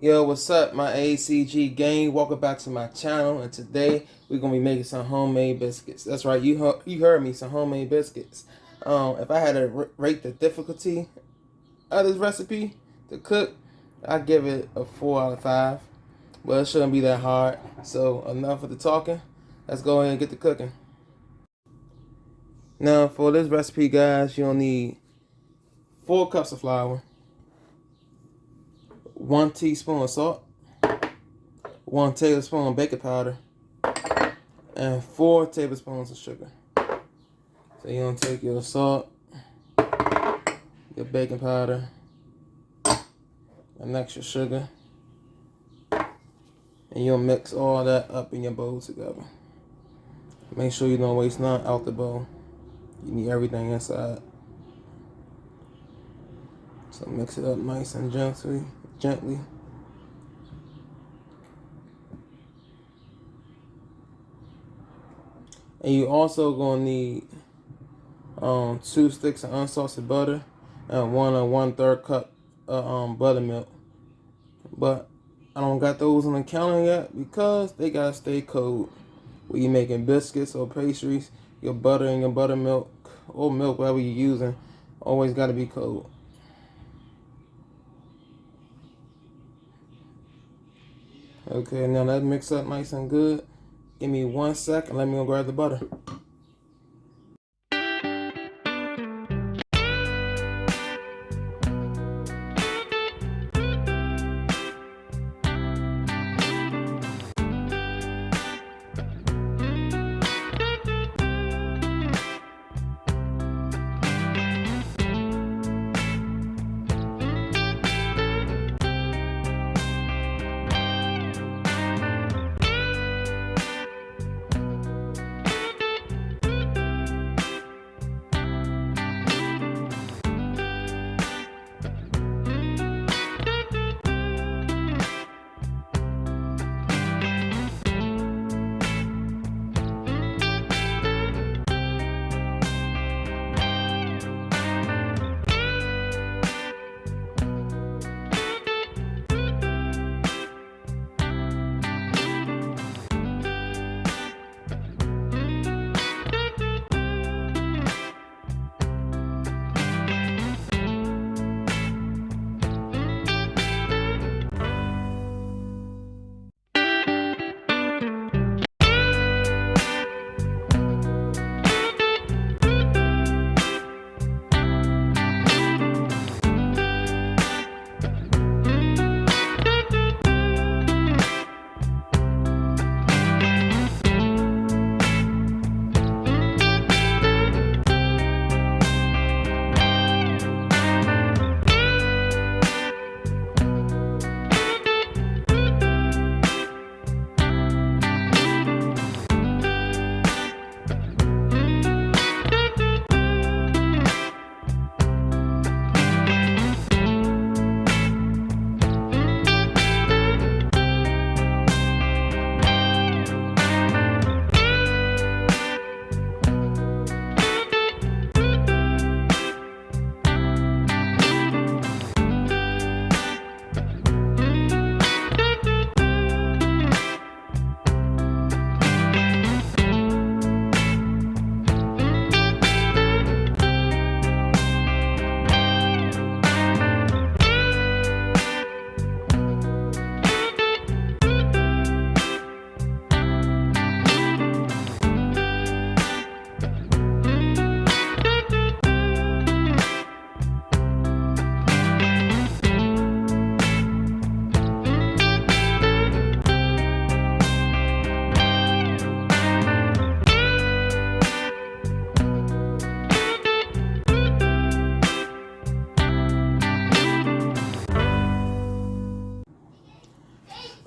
Yo, what's up, my ACG gang? Welcome back to my channel, and today we're gonna be making some homemade biscuits. That's right, you heard me, some homemade biscuits. If I had to rate the difficulty of this recipe to cook, I'd give it a 4 out of 5. But it shouldn't be that hard. So enough of the talking. Let's go ahead and get to cooking. Now for this recipe, guys, you'll need 4 cups of flour, 1 teaspoon of salt, 1 tablespoon of baking powder, and 4 tablespoons of sugar. So you're gonna take your salt, your baking powder, and extra sugar, and you'll mix all that up in your bowl together. Make sure you don't waste none out the bowl. You need everything inside. So mix it up nice and gently. And you also gonna need 2 sticks of unsalted butter and 1 1/3 cup of buttermilk. But I don't got those on the counter yet because they gotta stay cold. When you're making biscuits or pastries, your butter and your buttermilk or milk, whatever you're using, always gotta be cold. Okay, now that mix up nice and good. Give me 1 second. Let me go grab the butter.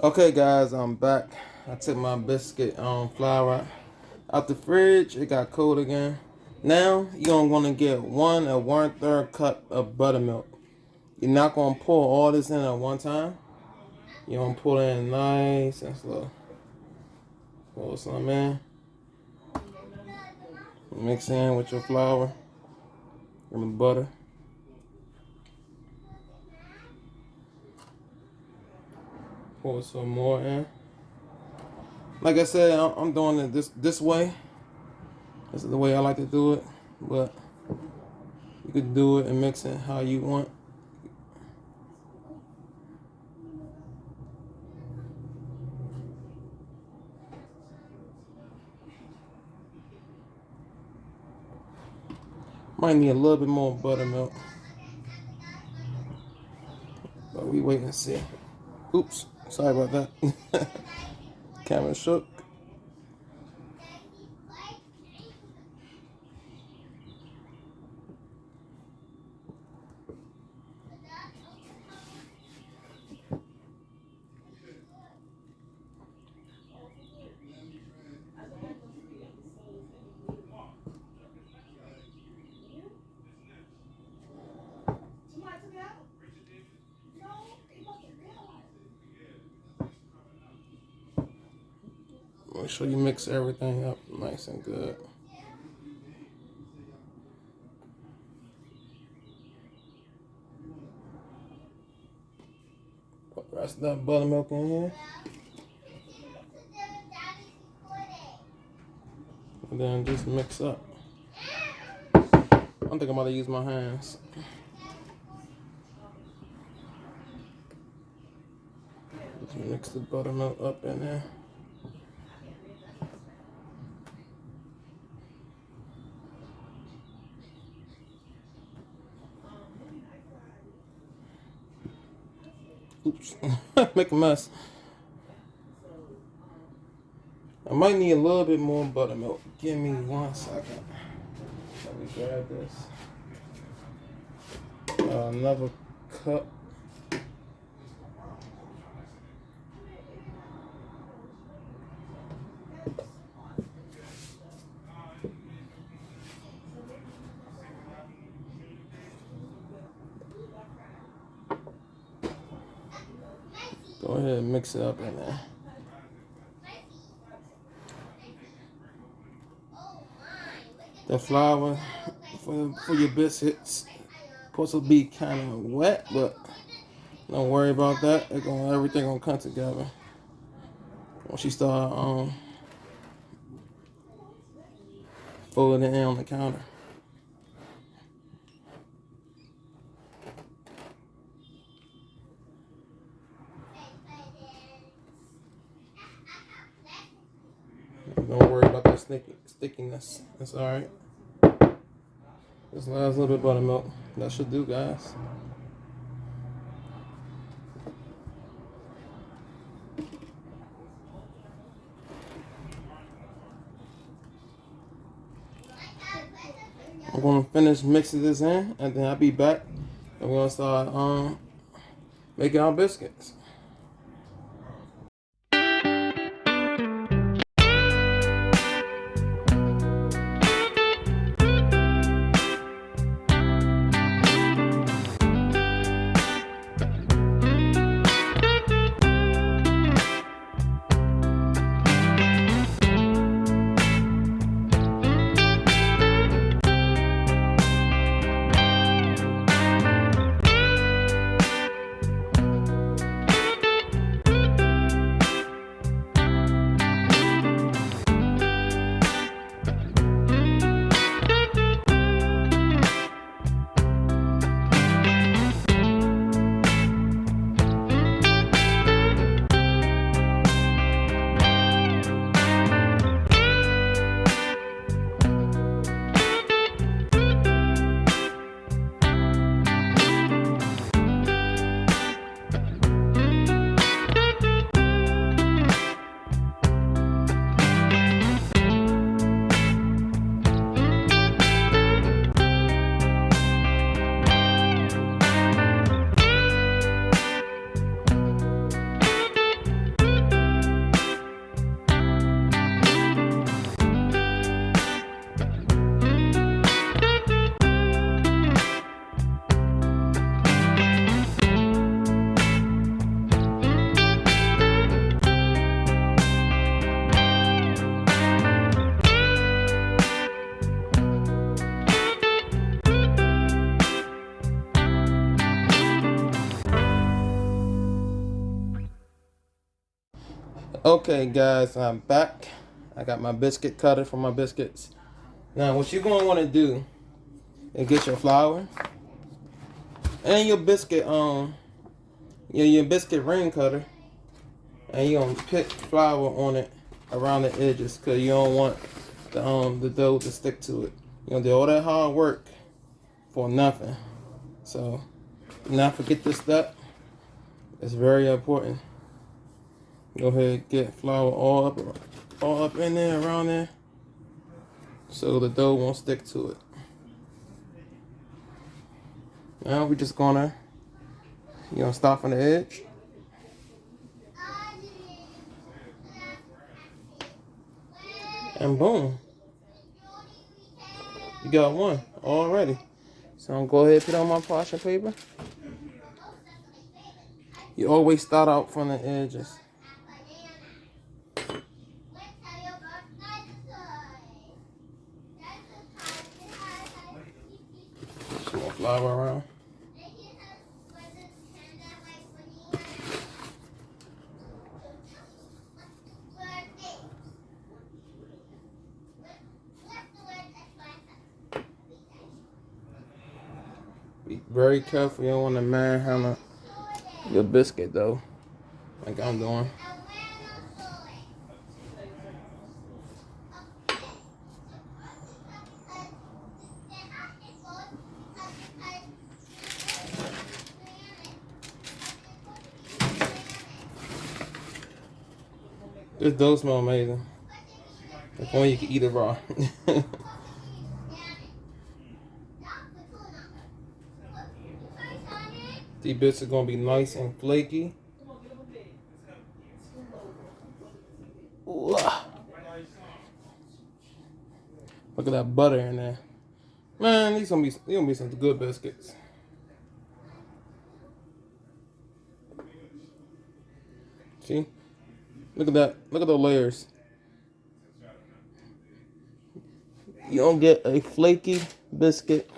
Okay, guys, I'm back. I took my biscuit flour out the fridge. It got cold again. Now you're gonna get 1 1/3 cup of buttermilk. You're not gonna pour all this in at one time. You're gonna pour it in nice and slow. Pour some in. Mix in with your flour and the butter. Pour some more in. Like I said, I'm doing it this way. This is the way I like to do it, but you could do it and mix it how you want. Might need a little bit more buttermilk, but we wait and see. Oops, sorry about that. Camera shook. Make sure you mix everything up nice and good. Put the rest of that buttermilk in here. And then just mix up. I'm thinking about to use my hands. Just mix the buttermilk up in there. Oops, make a mess. I might need a little bit more buttermilk. Give me 1 second. Let me grab this. Another cup. Go ahead and mix it up in there. The flour for your biscuits supposed to be kind of wet, but don't worry about that. Everything gonna come together once you start folding it in on the counter. Don't worry about that stickiness. It's alright. Just last little bit of buttermilk. That should do, guys. I'm gonna finish mixing this in, and then I'll be back, and we're gonna start making our biscuits. Okay guys, I'm back. I got my biscuit cutter for my biscuits. Now what you're gonna want to do is get your flour and your biscuit your biscuit ring cutter, and you're gonna pick flour on it around the edges because you don't want the dough to stick to it. You're gonna do all that hard work for nothing. So do not forget this step. It's very important. Go ahead and get flour all up in there, around there, so the dough won't stick to it. Now we're just gonna, start from the edge. And boom. You got one already. So I'm gonna go ahead and put on my parchment paper. You always start out from the edges. Some more flour around. Be very careful. You don't want to manhandle your biscuit though, like I'm doing. This dough smells amazing. If only you could eat it raw. These bits are gonna be nice and flaky. Ooh. Look at that butter in there. Man, these gonna be some good biscuits. See? Look at that. Look at the layers. You don't get a flaky biscuit,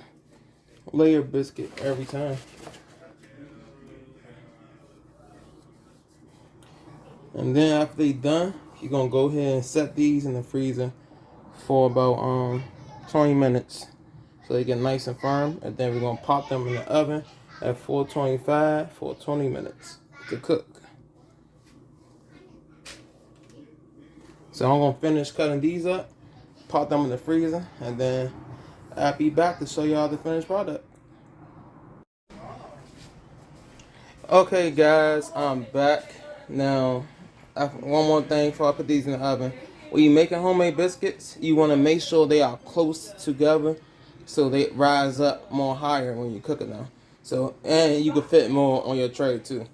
layer biscuit every time. And then after they done, you're gonna go ahead and set these in the freezer for about 20 minutes so they get nice and firm. And then we're gonna pop them in the oven at 425 for 20 minutes to cook. So I'm gonna finish cutting these up, pop them in the freezer, and then I'll be back to show y'all the finished product. Okay guys, I'm back. Now, one more thing before I put these in the oven. When you're making homemade biscuits, you want to make sure they are close together so they rise up more higher when you're cooking them. So, and you can fit more on your tray too.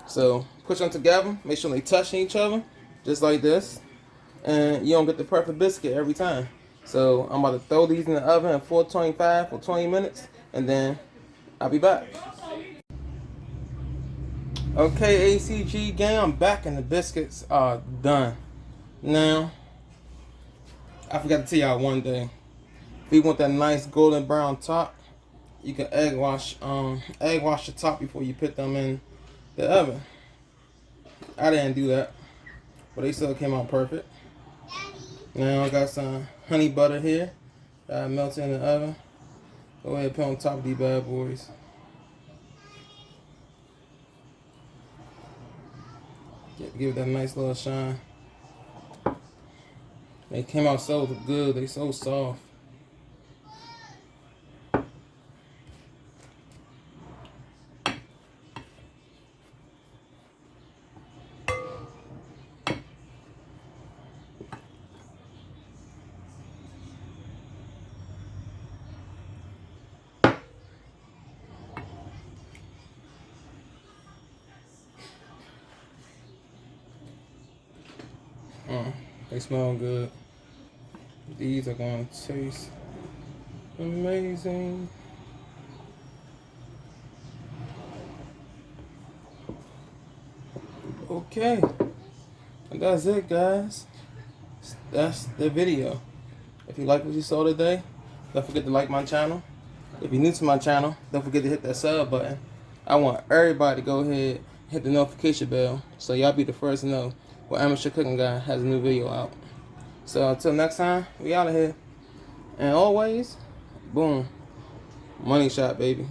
So push them together, make sure they touch each other, just like this. And you don't get the perfect biscuit every time. So I'm about to throw these in the oven at 425 for 20 minutes, and then I'll be back. Okay, ACG gang, I'm back and the biscuits are done. Now, I forgot to tell y'all one thing. If you want that nice golden brown top, you can egg wash the top before you put them in the oven. I didn't do that, but they still came out perfect. Now I got some honey butter here that I melted in the oven. Go ahead and put on top of these bad boys. Give it that nice little shine. They came out so good. They so soft. They smell good. These are going to taste amazing. Okay, and that's it, guys. That's the video. If you like what you saw today, don't forget to like my channel. If you're new to my channel, don't forget to hit that sub button. I want everybody to go ahead hit the notification bell so y'all be the first to know when Amateur Cooking Guy has a new video out. So until next time, we out of here. And always, boom, money shot, baby.